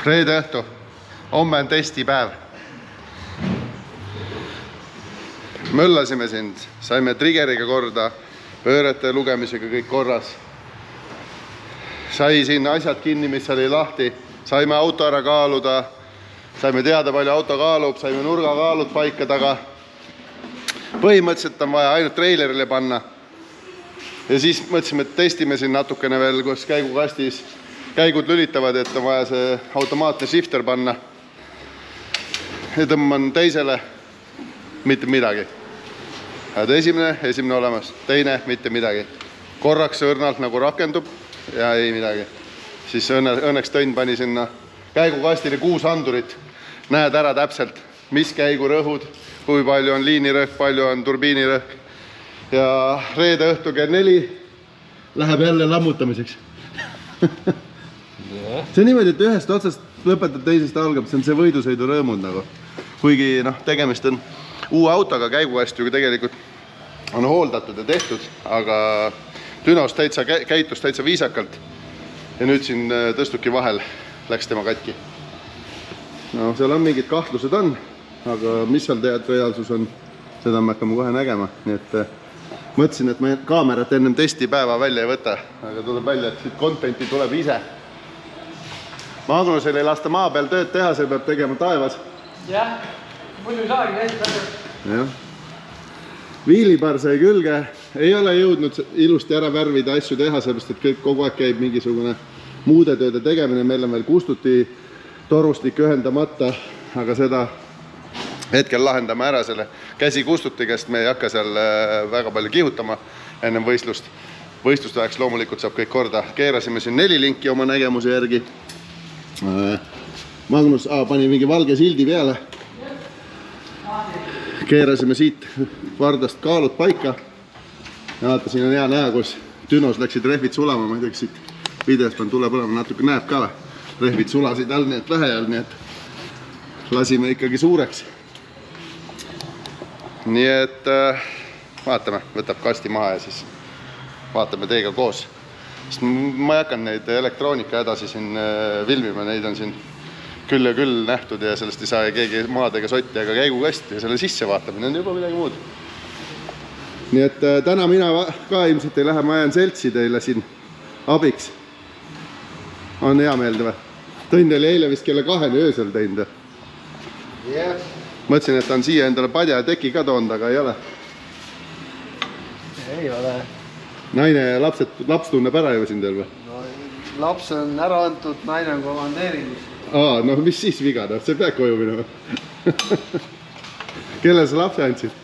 Reede õhtu, homme on testipäev. Möllasime sind, saime triggeriga korda, pöörete lugemisega kõik korras. Sai siin asjad kinni, mis oli lahti, saime auto ära kaaluda, saime teada, palju auto kaalub, saime nurgakaalud paika taga. Põhimõtteliselt on vaja ainult treilerile panna. Ja siis mõtlesime, et testime siin natukene veel, kus käigukastis käigud lülitavad, et on vaja see automaatne shifter panna. Ja tõmban teisele, mitte midagi. Esimene olemas, teine, mitte midagi. Korraks õrnalt nagu rakendub ja ei midagi. Siis õnneks Tõnn pani sinna käigukastile 6 andurit. Näed ära täpselt, mis käigurõhud, kui palju on liinirõhk, palju on turbiinirõhk. Ja reede õhtu kell 4 läheb jälle lammutamiseks. See on niimoodi, et ühest otsast lõpetad, teisest algab, see on see võidusõidu rõõmud nagu. Kuigi tegemist on uue autoga, käigukast ju tegelikult on hooldatud ja tehtud, aga Dünos käitus täitsa viisakalt. Ja nüüd siin tõstuki vahel läks tema katki. No, seal on mingid kahtlused on, aga mis seal reaalsus on, seda me hakkame kohe nägema. Nii et mõtlesin, et me kaamerat ennem testipäeva välja ei võta, aga tuleb välja, et siit contenti tuleb ise. Magnusel ei lasta maa peal tööd teha, see peab tegema taevas. Jah, muidu ei saagi näidata. Jah. Viilipar sai külge, ei ole jõudnud ilusti ära värvida asju teha, sellepärast, et kogu aeg käib mingisugune muude tööde tegemine. Meil on veel kustuti torustik ühendamata, aga seda hetkel lahendame ära selle käsi kustutikest. Me ei hakka seal väga palju kihutama ennem võistlust. Võistluste ajaks loomulikult saab kõik korda. Keerasime siin 4 linki oma nägemuse järgi. Magnus pani mingi valge sildi peale. Keerasime siit vardast kaalud paika. Ja vaata, siin on hea näha, kus Dünos läksid rehvid sulama. Ma ei tea, siit videos pean tule põlema, natuke näeb ka. Rehvid sulasid all, nii et vähe all, nii et lasime ikkagi suureks. Nii et vaatame, võtab kasti maha ja siis vaatame teiega koos. Sest ma ei hakanud neid elektroonika edasi siin filmima, neid on siin küll ja küll nähtud ja sellest ei saa keegi maadega sotti ega käigukast ja selle sisse vaatamine on juba midagi muud. Nii et täna mina ka ilmselt ei lähe, ma jään seltsi teile siin abiks. On hea meelde või? Tõnn oli eile vist kella 2 öösel teinud. Mõtlesin, et ta on siia endale padja ja teki ka toonud, aga ei ole. Ei ole. Naine ja laps tunneb ära ju siin teil või? No, laps on ära antud, naine on komandeeringus. No mis siis viga, see peab koju minema. Kellel sa lapse andsid?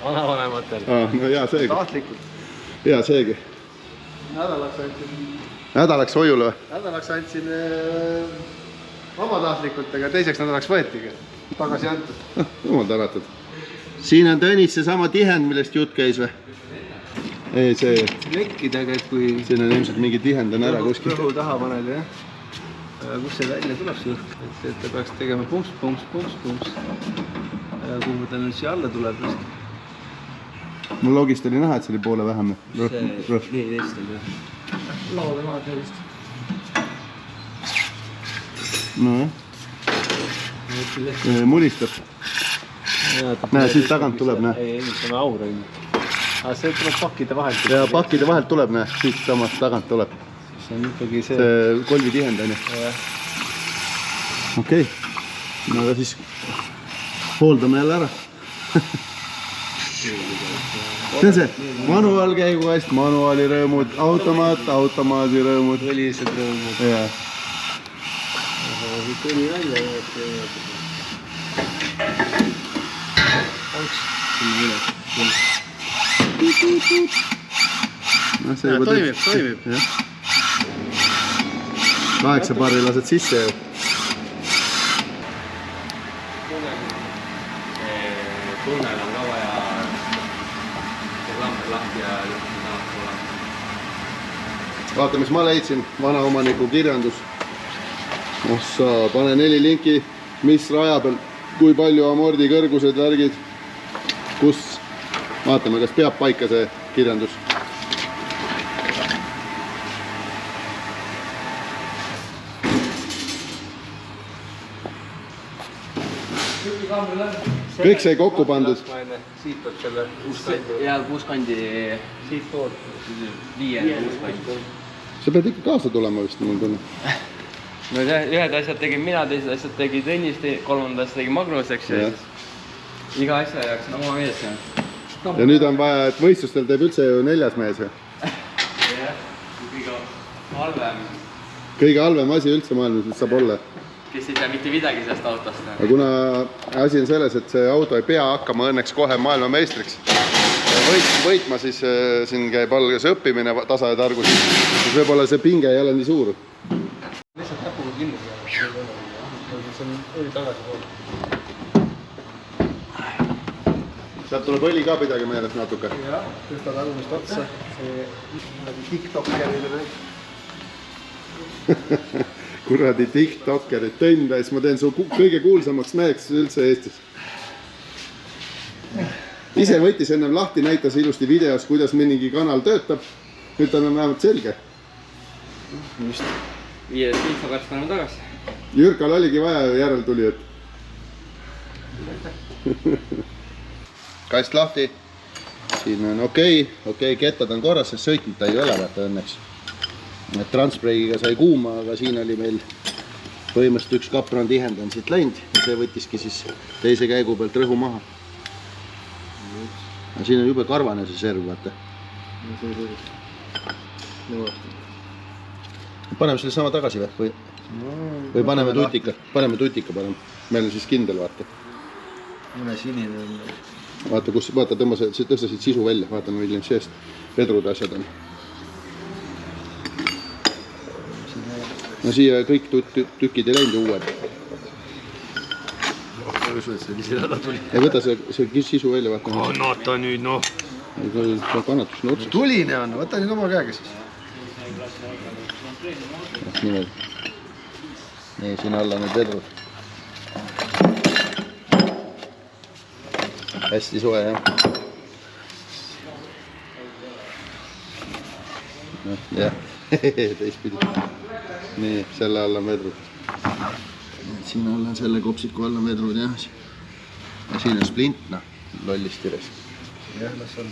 Vanavanematel. No hea seegi. Tahtlikult. Hea seegi. Nädalaks andsin. Nädalaks hoiule või? Nädalaks andsin vabatahtlikult, aga teiseks nädalaks võetigi. Tagasi antud. Jumal tänatud. Siin on Tõnis see sama tihend, millest jutt käis või? Ei, see... Lekkidega, et kui... Siin on ilmselt mingi tihend on ära kuskil. Rõhu taha panel, jah. Kus see välja tuleb see õhk? Et ta peaks tegema pumps. Kuhu ta nüüd siia alla tuleb vist? Mul logist oli näha, et see oli poole vähem. See 14 oli jah. Laude maad sellist. No jah. Mulistab. Näe, siit tagant tuleb, näe. Ei, see on aur. Aga see tuleb pakkide vahelt. Ja pakkide vahelt tuleb, näe. Siit samast tagant tuleb. See on ikkagi see... See kolvi tihend on ju. Okei. No aga siis hooldame jälle ära. See on see manuaalkäigukast, manuaali rõõmud, automaadi rõõmud. Õlised rõõmud. Jah. Siit õli välja võetud. Toimib. 8 paari lased sisse ju. Tunnel on ka vaja lamper lahti ja lõpuks. Vaata, mis ma leidsin, vanaomaniku kirjandus. Ossa, pane 4 linki, mis raja peal, kui palju amordi kõrgused, värgid, kus. Vaatame, kas peab paika see kirjandus. kõik sai kokku pandud. Siit peab selle uuskandi. Ja uuskandi. Siit poolt. 5 uuskandi. Sa pead ikka kaasa tulema vist, mul tunne. No ühed asjad tegin mina, teised asjad tegi Tõnis, kolmanda asjad tegi Magnus, eks ju. Iga asja jaoks on oma mees. Ja nüüd on vaja, et võistlustel teeb üldse ju 4. mees. Jah, kõige halvem. Kõige halvem asi üldse maailmas, mis saab olla. Kes ei tea mitte midagi sellest autost. Aga kuna asi on selles, et see auto ei pea hakkama õnneks kohe maailmameistriks võitma, siis siin käib algas õppimine tasa ja targus. Siis võib-olla see pinge ei ole nii suur. Lihtsalt näpuga kinni. See on õli tagasi poole. Sealt tuleb õli ka pidagi meeles natuke. Jah, tõstad algumist otsa. See TikTokerile näib. Kuradi TikTokerid, Tõnn, siis ma teen su kõige kuulsamaks meheks üldse Eestis. Ise võttis ennem lahti, näitas ilusti videos, kuidas mingi kanal töötab. Nüüd on vähemalt selge. Just. 5 infokarst paneme tagasi. Jürkal oligi vaja järeltulijat. Kast lahti. Siin on okei, kettad on korras, sest sõitnud ta ei ole vaata õnneks. Transpreigiga sai kuuma, aga siin oli meil põhimõtteliselt üks kapron tihendan siit läinud ja see võttiski siis teise käigu pealt rõhu maha. Siin on jube karvane see serv, vaata. Paneme selle sama tagasi või paneme tutika? Paneme tutika, paneme. Meil on siis kindel, vaata. Mõne sinine on. Vaata, kus, vaata, tõstasid sisu välja, vaata, milline seest vedrud asjad on. No siia kõik tükid ei läinud uued. Ei võta see sisu välja, vaata. Kannata nüüd, noh. Kannatus, no otsus. Tuline on, võta nüüd oma käega siis. Nii, siin alla need vedrud. Hästi soe, jah. Jah, teistpidi. Nii, selle alla on vedrud. Siin alla on selle kopsiku alla vedrud, jah. Ja siin on splint, noh, lollist üles. Jah, las on.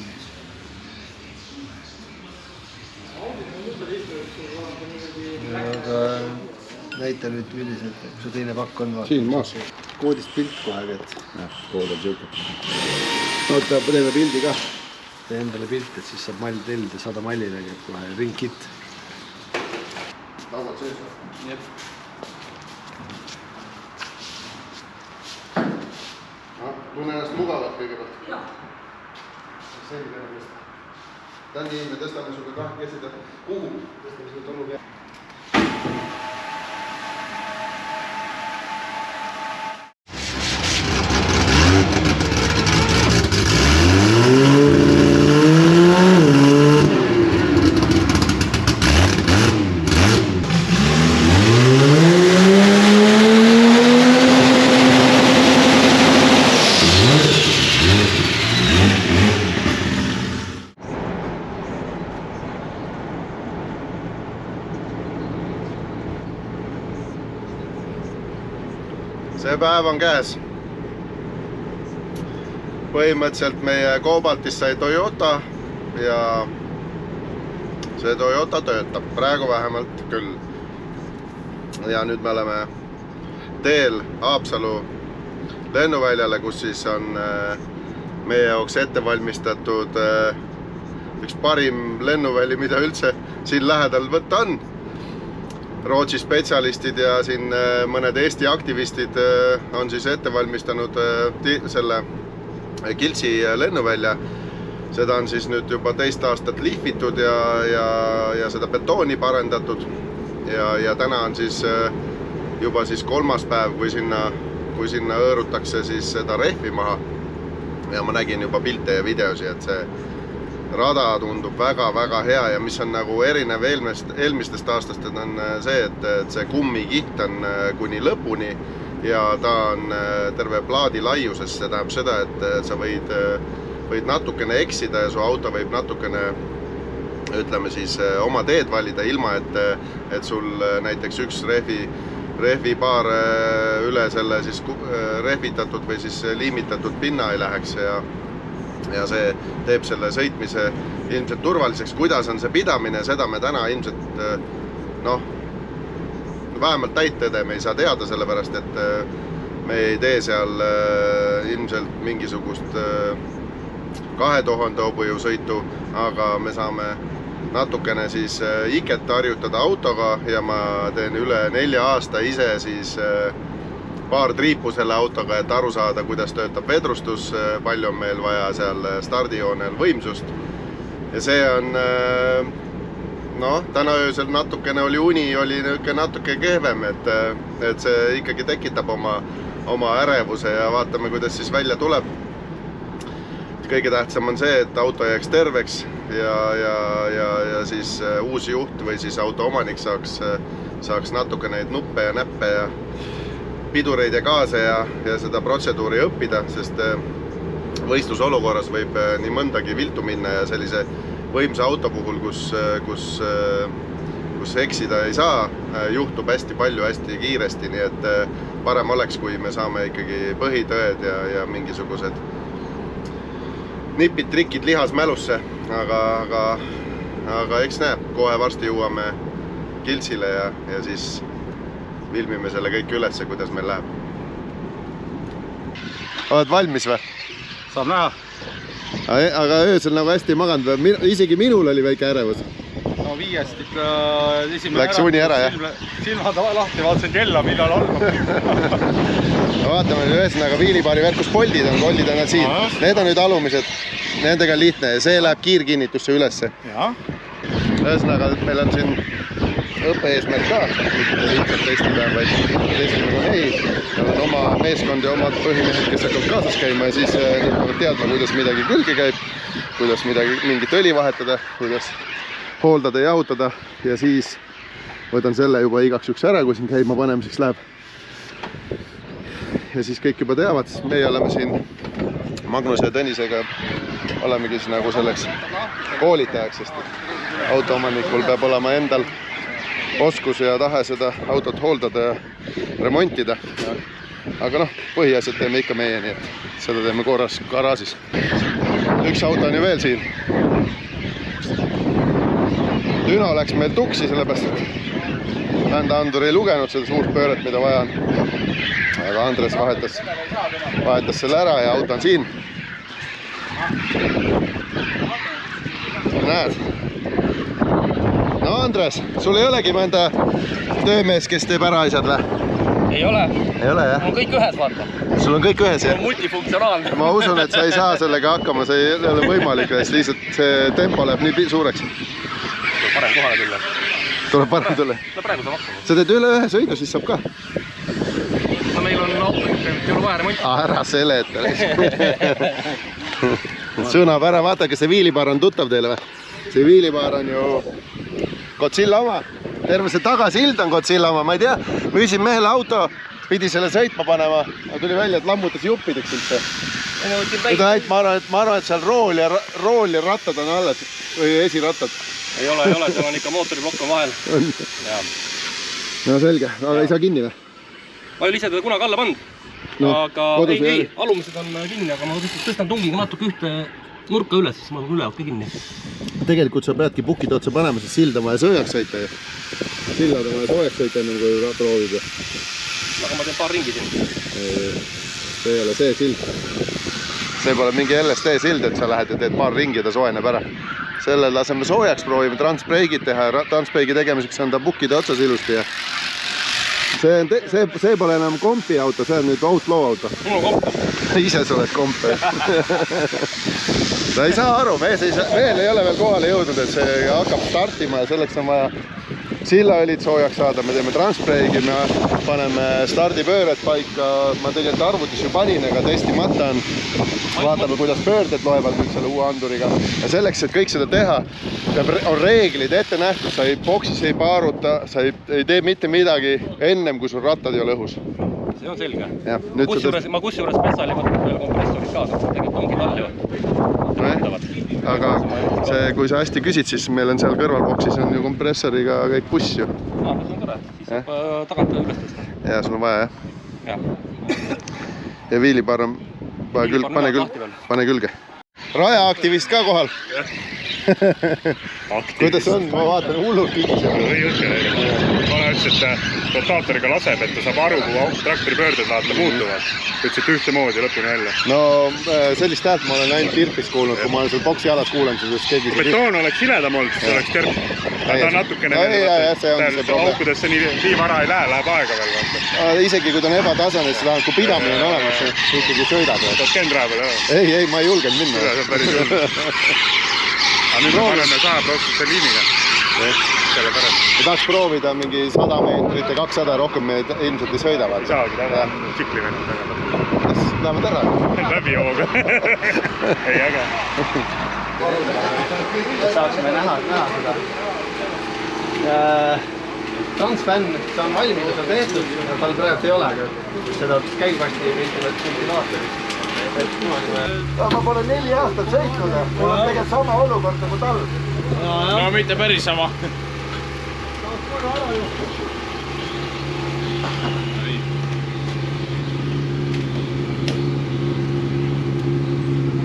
Aga näita nüüd üldiselt, kus see teine pakk on. Siin maas. Koodist pilt kohe, et. Jah, kood on siuke. Oota, teeme pildi ka. Tee endale pilt, et siis saab mall tellida 100 mallile, et kohe ringkit. Laudad sees. Jep. Tunne ennast mugavalt kõigepealt. Jaa. Tänni, me tõstame sulle kahekesi, kuhu? Tõstame sulle tollu peale. See päev on käes. Põhimõtteliselt meie Cobaltist sai Toyota ja see Toyota töötab, praegu vähemalt küll. Ja nüüd me oleme teel Haapsalu lennuväljale, kus siis on meie jaoks ette valmistatud üks parim lennuväli, mida üldse siin lähedal võtta on. Rootsi spetsialistid ja siin mõned Eesti aktivistid on siis ette valmistanud selle Kiltsi lennuvälja. Seda on siis nüüd juba 2 aastat lihvitud ja seda betooni parendatud. Ja täna on siis juba siis 3. päev, kui sinna õõrutakse siis seda rehvi maha. Ja ma nägin juba pilte ja videosi, et see rada tundub väga-väga hea ja mis on nagu erinev eelmistest aastast, on see, et see kummikiht on kuni lõpuni ja ta on terve plaadi laiuses. See tähendab seda, et sa võid natukene eksida ja su auto võib natukene, ütleme siis, oma teed valida ilma, et sul näiteks üks rehvipaar üle selle siis rehvitatud või siis liimitatud pinna ei läheks ja see teeb selle sõitmise ilmselt turvaliseks. Kuidas on see pidamine, seda me täna ilmselt vähemalt täittõde me ei saa teada, sellepärast et me ei tee seal ilmselt mingisugust 2000 hobujõusõitu, aga me saame natukene siis iket harjutada autoga ja ma teen üle 4 aasta ise siis paar triipu selle autoga, et aru saada, kuidas töötab vedrustus, palju on meil vaja seal stardijoonel võimsust. Ja see on, täna öösel natukene oli uni, oli natuke kehvem, et see ikkagi tekitab oma ärevuse ja vaatame, kuidas siis välja tuleb. Kõige tähtsam on see, et auto jääks terveks ja siis uus juht või siis auto omanik saaks natuke neid nuppe ja näppe ja pidureid ja gaase ja seda protseduuri õppida, sest võistlusolukorras võib nii mõndagi viltu minna ja sellise võimsa auto puhul, kus eksida ei saa, juhtub hästi palju, hästi kiiresti, nii et parem oleks, kui me saame ikkagi põhitõed ja mingisugused nipid, trikid lihasmälusse, aga eks näeb, kohe varsti jõuame kiltsile ja siis filmime selle kõik ülesse, kuidas meil läheb. Oled valmis või? Saab näha. Aga öösel nagu hästi maganud või? Isegi minul oli väike ärevus. No 5 ikka esimene läks uni ära, jah? Silmad lahti, vaatasin kella, millal algab. Vaatame, ühesõnaga viilipaari värkus poldid on nad siin. Need on nüüd alumised, nendega on lihtne ja see läheb kiirkinnitusse ülesse. Ühesõnaga, meil on siin õppe-eesmärk ka, mitte lihtsalt testipäev, vaid testimine on meil on oma meeskond ja omad põhimehed, kes hakkavad kaasas käima ja siis peavad teadma, kuidas midagi külge käib, kuidas mingit õli vahetada, kuidas hooldada ja jahutada ja siis võtan selle juba igaks juks ära, kui siin käima panemiseks läheb. Ja siis kõik juba teavad, sest meie oleme siin Magnuse ja Tõnisega olemegi siis nagu selleks koolitajaks, sest autoomanikul peab olema endal oskus ja tahe seda autot hooldada ja remontida. Aga põhiasjad teeme ikka meie, nii et seda teeme korras garaažis. Üks auto on ju veel siin. Düno läks meil tuksi, sellepärast et vändaandur ei lugenud seda suurt pööret, mida vaja on. Aga Andres vahetas selle ära ja auto on siin. Näed. No Andres, sul ei olegi mõnda töömees, kes teeb ära asjad või? Ei ole. Ei ole, jah? Mul on kõik ühes, vaata. Sul on kõik ühes, jah? On multifunktsionaalne. Ma usun, et sa ei saa sellega hakkama, see ei ole võimalik, lihtsalt see tempo läheb nii suureks. Tuleb parem kohale tulla. Tuleb parem tulla? No praegu saab hakkama. Sa teed üle ühe sõidu, siis saab ka. No meil on autorit, ei ole vaja remonti. Ära seleta. Sõnab ära, vaata, kas see viilipaar on tuttav teile või? See viilipaar on ju Godzilla oma. Terve see tagasild on Godzilla oma, ma ei tea. Ma küsin mehele auto, pidi selle sõitma panema, aga tuli välja, et lammutas juppideks üldse. Ma arvan, et seal rool ja rattad on alles või esirattad. Ei ole, seal on ikka mootoriplokk on vahel. No selge, aga ei saa kinni või? Ma ei ole ise teda kunagi alla pannud. Aga ei, alumised on kinni, aga ma tõstan tungiga natuke ühte nurka üles, siis ma olen üle okei kinni. Tegelikult sa peadki pukide otsa panema, sest sild on vaja soojaks sõita ja sillad on vaja soojaks sõita enne kui ratta roovib. Aga ma teen paar ringi siin. See ei ole see sild. See pole mingi LSD sild, et sa lähed ja teed paar ringi ja ta soojeneb ära. Selle laseme soojaks, proovime transbreigid teha ja transbreigi tegemiseks on ta pukide otsas ilusti ja see pole enam kompi auto, see on nüüd outlaw auto. Mul on komp. Ise sa oled komp. Ta ei saa aru, veel ei ole veel kohale jõudnud, et see hakkab startima ja selleks on vaja sillaõlid soojaks saada, me teeme transbreigi, me paneme stardipööred paika, ma tegelikult arvutis ju panin, aga testimata on. Vaatame, kuidas pöörded loevad nüüd selle uue anduriga. Ja selleks, et kõik seda teha, on reeglid ette nähtud, sa boksis ei paaruta, sa ei tee mitte midagi ennem, kui sul rattad ei ole õhus. See on selge. Ma kusjuures metsal ei võtnud veel kompressorit kaasa, tegelikult ongi tallivad. Aga kui sa hästi küsid, siis meil on seal kõrvalboksis on ju kompressoriga kõik buss ju. See on tore. saab tagant üles tõsta. Ja sul on vaja, jah? Ja viilipaar on, pane külge. Rajaaktivist ka kohal. Kuidas on? Ma vaatan hullult kigiseb. Vana ütles, et rotaatoriga laseb, et ta saab aru, kui traktori pöörded vaata muutuvad. Ütles, et ühtemoodi lõpuni välja. No sellist häält ma olen ainult Tirpis kuulnud, kui ma olen seal boksi alas kuulen, siis keegi... Kui betoon oleks siledam olnud, siis oleks terp. Ta on natukene aukudesse nii vara ei lähe, läheb aega veel. Isegi kui ta on ebatasane, siis vähemalt kui pidamine on olemas, ikkagi sõidab. Saad kendraa peal ära? Ei, ma ei julgenud minna. Aga nüüd ma paneme 100% liiniga. Selle pärast. Ma tahaks proovida mingi 100 meetrit ja 200, rohkem me ilmselt ei sõidavad. Ei saagi taga, tsikli vennud taga. Lähevad ära? Läbi jooga. Ei, äge. Saaksime näha seda. Transfan, see on valminud ja tehtud, tal praegu ei ole, aga seda käigukasti ventilaatorit. Ma pole 4 aastat sõitnud ja mul on tegelikult sama olukord nagu tal. No mitte päris sama.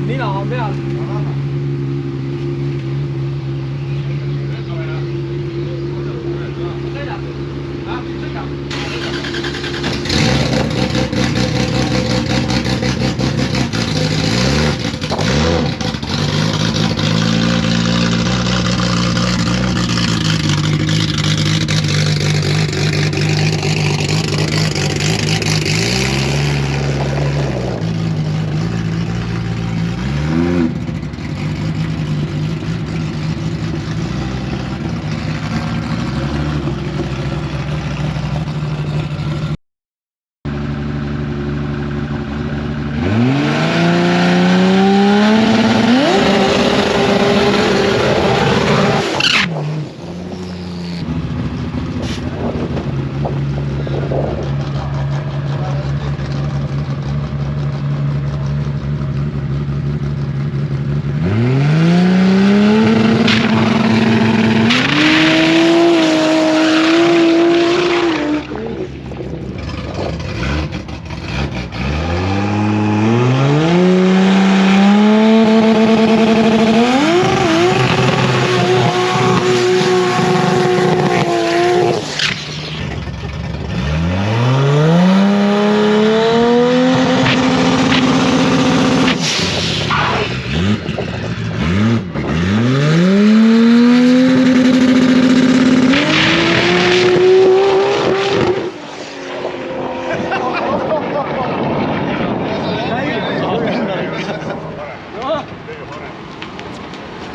Nina on peal.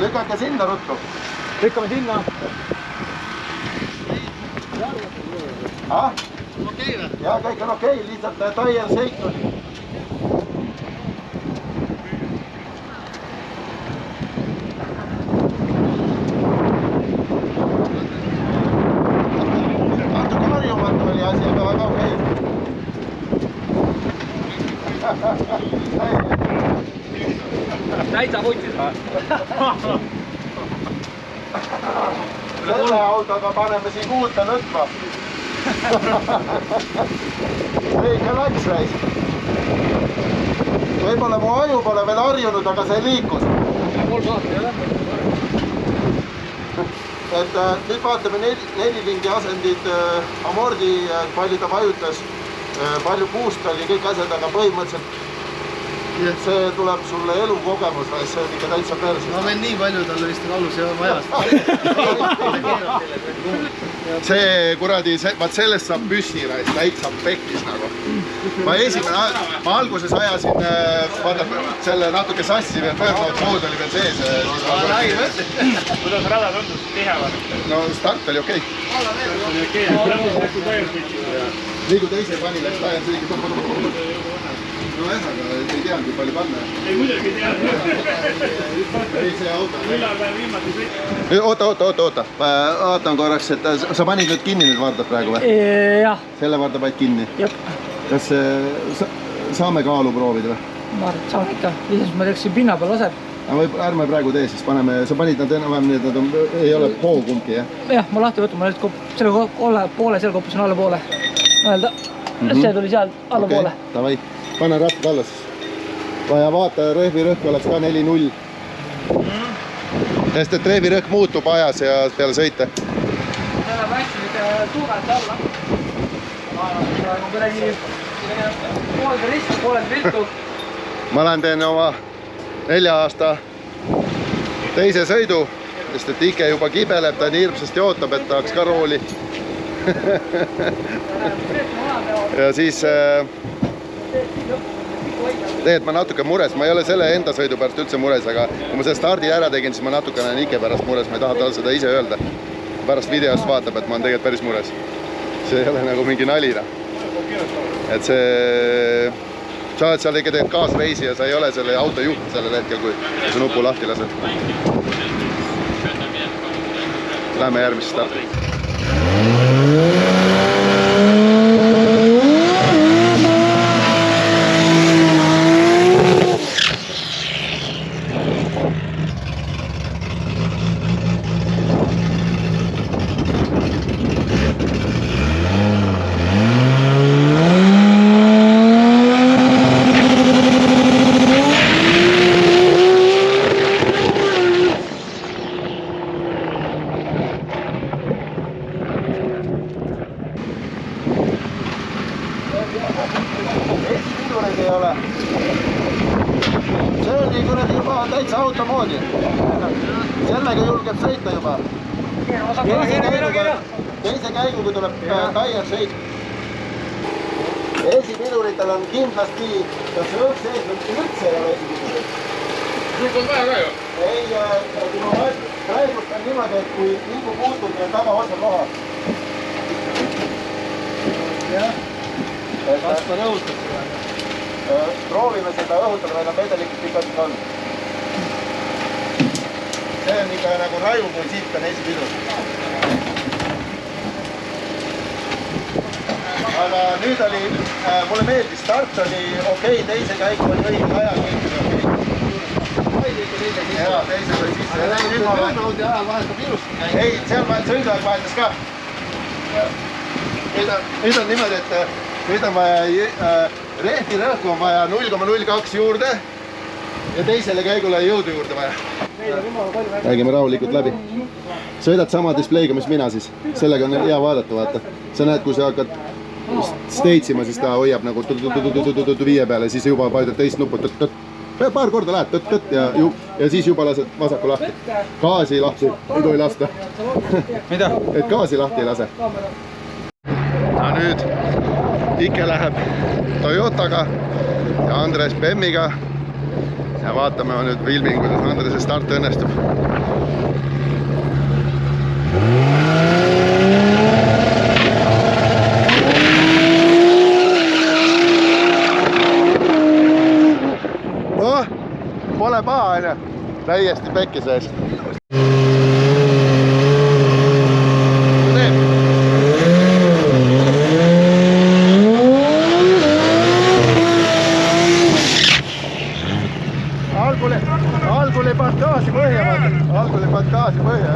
Lükake sinna ruttu. Lükkame sinna. Okei või? Jaa, kõik on okei, lihtsalt taier seiknud. Natuke harjumatu oli asi, aga väga okei. Täitsa võtsid. Selle autoga paneme siin kuulta nõtva. See ikka läks reis. Võib-olla mu aju pole veel harjunud, aga see liikus. Et nüüd vaatame nelilingi asendid, amordi, palju ta vajutas, palju puust oli, kõik asjad, aga põhimõtteliselt see tuleb sulle elukogemus, see on ikka täitsa perse. Ma veel nii palju talle vist on alus ja majas. See kuradi, vaat sellest saab püssi reis, täitsa pekkis nagu. Ma alguses ajasin, vaata selle natuke sassi veel pöördavat mood oli veel sees. Kuidas rada tundus tihevad? No start oli okei. Nii kui teise pani läks tajan, see ikka no jah, aga ei teanud, kui palju panna. Ei muidugi ei teanud. Ei see auto. Oota. Vaatan korraks, et sa panid nüüd kinni need vardad praegu või? Jah. Selle varda panid kinni? Jep. Kas saame kaalu proovida või? Ma arvan, et saame ikka. Lisaks ma teeksin pinna peal laseb. ärme praegu tee, siis paneme, sa panid nad enam-vähem, need nad on, ei ole hoo kumbki, jah? Jah, ma lahti võtma, selle poole, seal koppusin alla poole. Mõelda, see tuli seal alla poole. Davai, pane rattad alla siis. Ja vaata, rehvirõhk oleks ka 4-0. Sest et rehvirõhk muutub ajas ja peale sõite. Selle väiksemid tuumed alla. Praegu kuidagi pooled viltu. Ma lähen teen oma 4 aasta teise sõidu, sest et Ike juba kibeleb, ta nii hirmsasti ootab, et tahaks ka rooli. Ja siis tegelikult ma natuke mures, ma ei ole selle enda sõidu pärast üldse mures, aga kui ma selle stardi ära tegin, siis ma natukene Ike pärast mures, ma ei taha tal seda ise öelda. Pärast videost vaatab, et ma olen tegelikult päris mures. See ei ole nagu mingi nalina. Et see... Sa oled seal ikka teed kaasreisi ja sa ei ole selle auto juht sellel hetkel, kui sa nupu lahti lased. Läheme järgmisse starti. See on nii kuradi juba täitsa auto moodi. Sellega julgeb sõita juba. Teise käiguga tuleb taier sõit. Esipiduritel on kindlasti, kas õhk sees või üldse ei ole esipidurit. Sul on vaja ka ju? Ei, praegust on niimoodi, et kui liigu puutub, on taba otsa koha. Jah. Kas ta rõhutab seda? Proovime seda õhutada, meil on vedelikult pikalt on. See on ikka nagu raju, kui siit on esipidur. Aga nüüd oli, mulle meeldis, start oli okei, teise käiku oli õige aja kõik. Jaa, teise oli sisse. Nüüd ajal vahetab ilusti. Ei, seal sõiduaeg vahetas ka. Nüüd on niimoodi, et nüüd on vaja rehvi rõhku on vaja 0,02 juurde ja teisele käigule jõudu juurde vaja. Räägime rahulikult läbi. Sõidad sama displeiga, mis mina siis. Sellega on hea vaadata, vaata. Sa näed, kui sa hakkad steitsima, siis ta hoiab nagu 5 peale, siis juba paidad teist nuput. Paar korda lähed ja siis juba lased vasaku lahti. Gaasi lahti ei tohi lasta. Mida? Et gaasi lahti ei lase. Ja nüüd Ike läheb Toyotaga ja Andres Bemmiga ja vaatame nüüd filmin, kuidas Andrese start õnnestub. Oh, pole paha, aine. Täiesti pekki sees. Algul ei pannud gaasi põhja, vaata. Algul ei pannud gaasi põhja.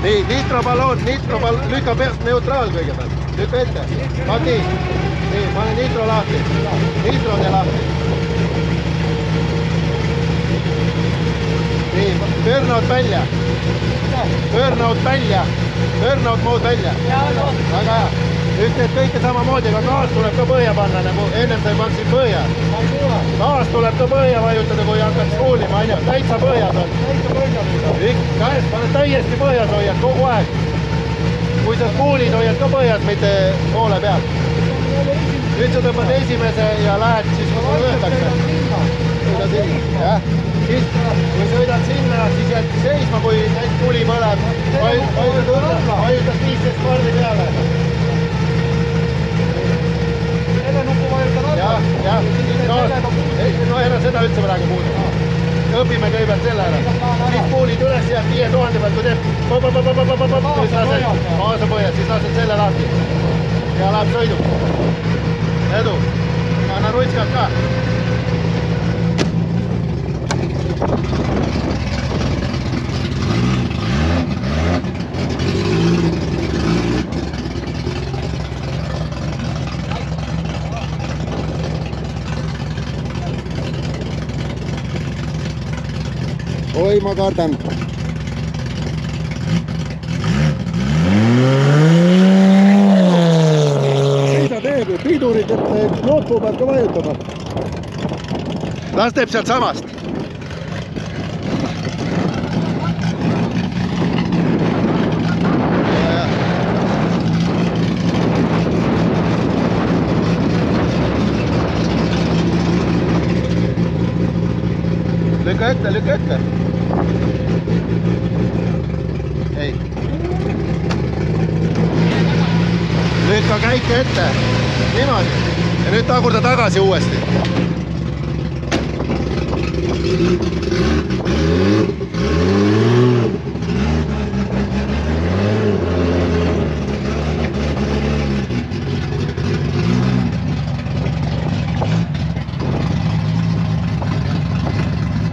Nii, nitrobaloon, lükka peast neutraal kõigepealt. Lükka ette. Mati, nii, pane nitro lahti. Nitro tee lahti. Nii, burnout välja. Burnout välja. Burnout mood välja. Väga hea. Nüüd teed kõike samamoodi, aga gaas tuleb ka põhja panna, nagu ennem sa ei pannud siin põhja. Gaas tuleb ka põhja vajutada, kui hakkad kuulima, aine. Täitsa põhjas on. Käes pane täiesti põhjas hoiad kogu aeg. Kui sa kuulid, hoiad ka põhjas, mitte poole peal. Nüüd sa tõmbad esimese ja lähed siis, kui öeldakse. Kui sõidad sinna, siis jääd seisma, kui tuli põleb. Vajutad 15 kordi peale. Jah, no ära seda üldse praegu muuda. Õpime kõigepealt selle ära. Siis kuulid üles jääb 5000 pealt, kui teeb siis lased maasa põhja, siis lased selle lahti. Ja läheb sõiduks. Edu. Anna rutskad ka. oi, ma kardan. Mis ta teeb? Pidurit, et notku peab ka vajutama. Las teeb sealt samast. Lükka ette. Ei. Lükka käik ette. Niimoodi. Ja nüüd tagurda tagasi uuesti.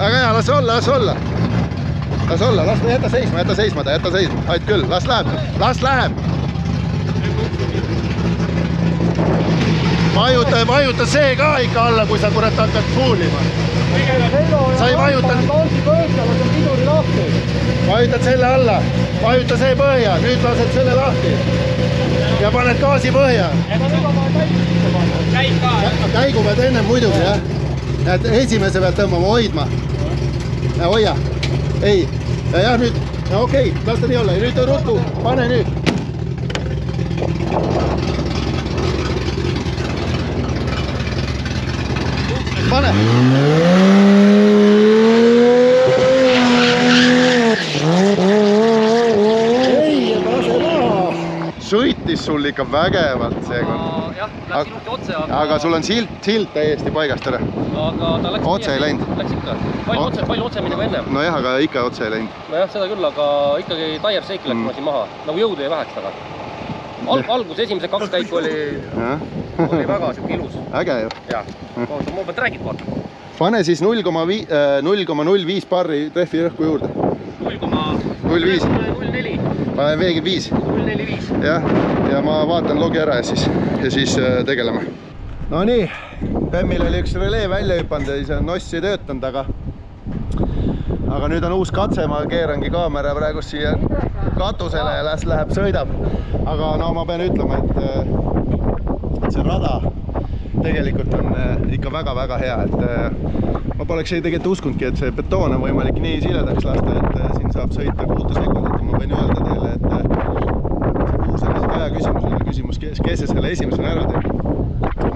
Aga hea, las olla. Jäta seisma, ait küll, las läheb. Vajuta see ka ikka alla, kui sa kurat hakkad fuulima. Sa ei vajutanud. Vajutad selle alla, vajuta see põhja, nüüd lased selle lahti. Ja paned gaasi põhja. Käigu pead ennem muidugi, jah. Et esimese pealt tõmbama, hoidma. Ja hoia. Ei. Ja jah, nüüd. Ja okei, las ta nii olla. Nüüd ruttu. Pane nüüd. Pane. Ei, lase maha. Sõitis sul ikka vägevalt seekord. Jah, läks ilusti otse, aga sul on silt täiesti paigast ära. Aga ta läks otse ei läinud. Läks ikka. Palju otsemini kui ennem. No jah, aga ikka otse ei läinud. No jah, seda küll, aga ikkagi tire shake läks ma siin maha. Nagu jõudu ei väheks taga. Algus esimese 2 käiku oli väga siuke ilus. Äge ju. Jah, ma pealt räägid vaata. Pane siis 0,05 barri trehvi rõhku juurde. 0,05. 0,04. Pane veegi 5. 0,45. Jah, ja ma vaatan logi ära ja siis tegeleme. No nii, Bemmil oli üks relee välja hüpanud ja siis on Noss ei töötanud, aga nüüd on uus katse, ma keerangi kaamera praegu siia katusele ja läheb, sõidab. Aga no ma pean ütlema, et see rada tegelikult on ikka väga hea, et ma poleks tegelikult uskunudki, et see betoon on võimalik nii siledaks lasta, et siin saab sõita 6 sekundit ja ma võin öelda teile, et see puus on lihtsalt aja küsimus, kes selle esimesena ära teeb.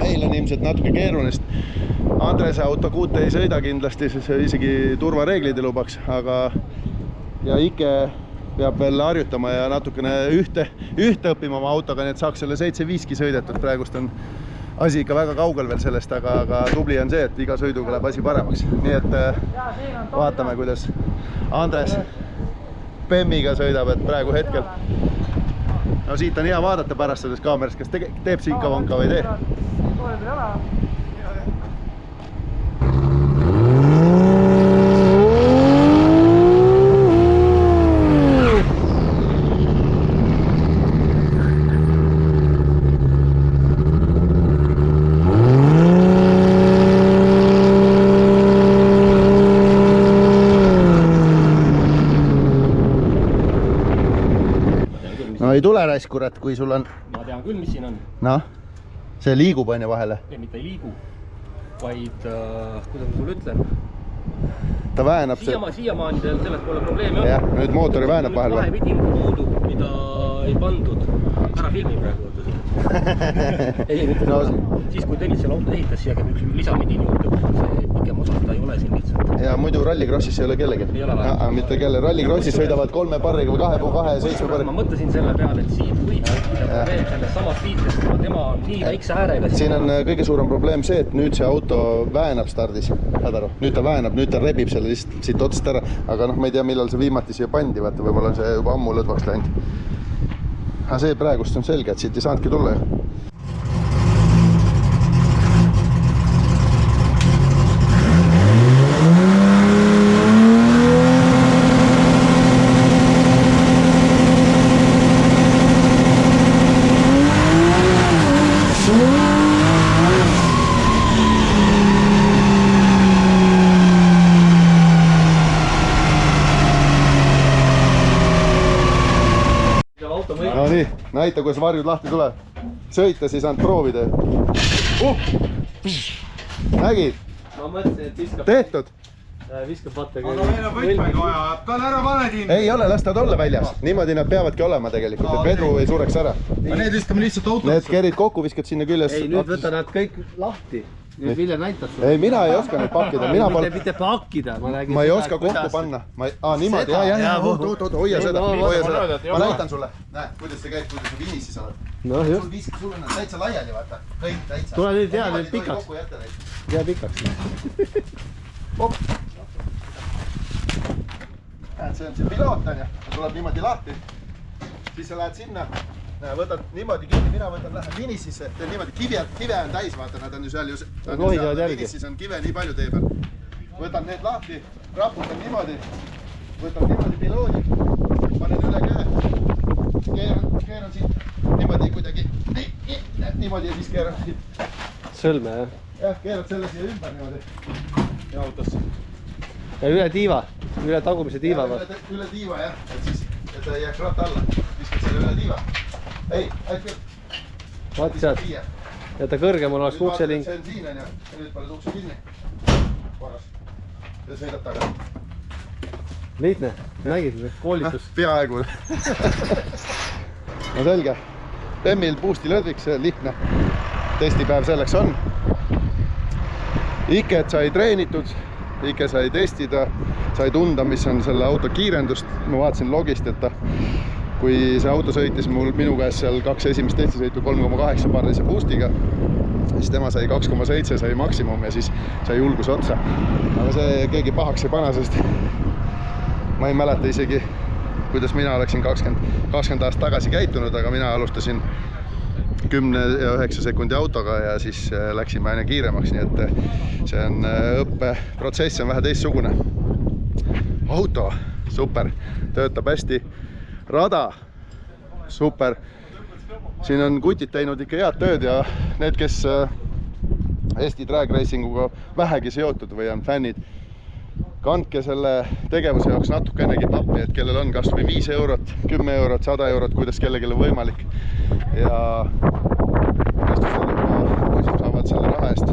Meil on ilmselt natuke keeruline, sest Andrese auto 6 ei sõida kindlasti, see isegi turvareeglid ei lubaks, aga ja Ike peab veel harjutama ja natukene ühte õppima oma autoga, nii et saaks selle 7.5-ki sõidetud. Praegust on asi ikka väga kaugel veel sellest, aga tubli on see, et iga sõiduga läheb asi paremaks. Nii et vaatame, kuidas Andres Bemmiga sõidab, et praegu hetkel. No siit on hea vaadata pärast selles kaamerast, kas teeb see ikka vonka või ei tee. No ei tule raisk, kurat, kui sul on... Ma tean küll, mis siin on. Noh, see liigub aine vahele. Ei, mitte ei liigu, vaid, kuidas ma sulle ütlen? Ta väänab see... Siiamaani sellest pole probleemi on. Jah, nüüd mootori väänab vahel. Kahe vidin puudu, mida ei pandud. Ära filmi praegu. Ei, no, siis kui Tõnis selle auto ehitas, siia käib üks lisavidin juurde, see pikem osa, ta ei ole siin lihtsalt. Ja muidu rallikrossis ei ole kellegi. Ei ole vähe. Mitte kelle. Rallikrossis sõidavad 3 barriga või 2,2 ja 7 barriga. Ma mõtlesin selle peale, et siit võib probleem sellest samast liitrist, kuna tema on nii väikse äärega. Siin on kõige suurem probleem see, et nüüd see auto väänab stardis. Nüüd ta väänab, nüüd ta rebib selle siit otsast ära. Aga noh, ma ei tea, millal see viimati siia pandi, vaata, võib-olla on see juba ammu lõdvaks läinud. Aga see praegust on selge, et siit ei saanudki tulla. näita, kuidas varjud lahti tuleb. Sõites ei saanud proovida. Nägid? Ma mõtlesin, et viskab. Tehtud? Viskab vattega. Aga meil on võtmeid vaja. Kalle, ära pane kinni. Ei ole, las nad olla väljas. Niimoodi nad peavadki olema tegelikult, et vedru ei sureks ära. Need viskame lihtsalt autosse. Need kerid kokku viskad sinna küljes. Ei, nüüd võta nad kõik lahti. Nüüd Vilja näitab sulle. Ei, mina ei oska neid pakkida. Mitte pakkida. Ma ei oska kokku panna. Niimoodi, oot, hoia seda. Ma näitan sulle. Näe, kuidas see käib, kuidas sa viinisis oled. No just. Sul on täitsa laiali, vaata. Kõik täitsa. Tule nüüd jää nüüd pikaks. Jää pikaks. See on see piloot, on ju. Tuleb niimoodi lahti. Siis sa lähed sinna. Võtad niimoodi kinni, mina võtan lähen vinisisse. Teed niimoodi, kive on täis, vaata, nad on ju seal ju... Vinisis on kive nii palju tee peal. Võtan need lahti, raputan niimoodi. Võtan niimoodi piloodi. Panen üle käe. Keeran siit niimoodi kuidagi. Niimoodi ja siis keeran siit. Sõlme, jah? Jah, keerad selle siia ümber niimoodi. Ja autosse. Ja üle tiiva, üle tagumise tiiva või? Üle tiiva, jah. Et siis, et ta ei jääks ratta alla. Viskad selle üle tiiva. Ei, äkki. Vaat sealt. Ja ta kõrgemal oleks ukseling. See on siin, on ju. Ja nüüd paned ukse kinni. Korras. Ja sõidad taga. Liitne, nägid koolitus? Peaaegu. No selge. Temmil Boosti lõdvik, see on lihtne. Testipäev selleks on. Iket sai treenitud. Ike sai testida, sai tunda, mis on selle auto kiirendust. Ma vaatasin logist, et kui see auto sõitis minu käes seal 2 esimest testisõitu 3,8 barrise boostiga, siis tema sai 2,7, sai maksimum ja siis sai julgus otsa. Aga see keegi pahaks ei pane, sest ma ei mäleta isegi, kuidas mina oleksin 20 aastat tagasi käitunud, aga mina alustasin 10 ja 9 sekundi autoga ja siis läksime aina kiiremaks, nii et see on õppeprotsess, on vähe teistsugune. Auto, super, töötab hästi. Rada, super. Siin on kutid teinud ikka head tööd ja need, kes Eesti drag racinguga vähegi seotud või on fännid, kandke selle tegevuse jaoks natukenegi pappi, et kellel on kas või 5 eurot, 10 eurot, 100 eurot, kuidas kellelgi on võimalik. Ja poisid saavad selle raha eest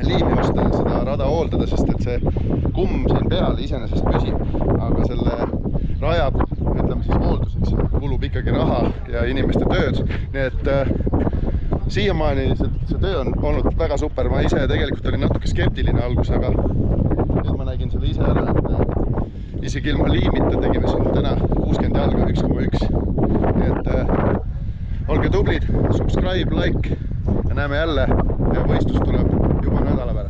liimi osta ja seda rada hooldada, sest et see kumm siin peal iseenesest püsib, aga selle rajab, ütleme siis hoolduseks, kulub ikkagi raha ja inimeste tööd. Nii et siiamaani see töö on olnud väga super. Ma ise tegelikult olin natuke skeptiline algus, aga nüüd ma nägin selle ise ära, et isegi ilma liimita tegime siin täna 60 jalga 1,1. Nii et olge tublid, subscribe, like ja näeme jälle ja võistlus tuleb juba nädala pärast.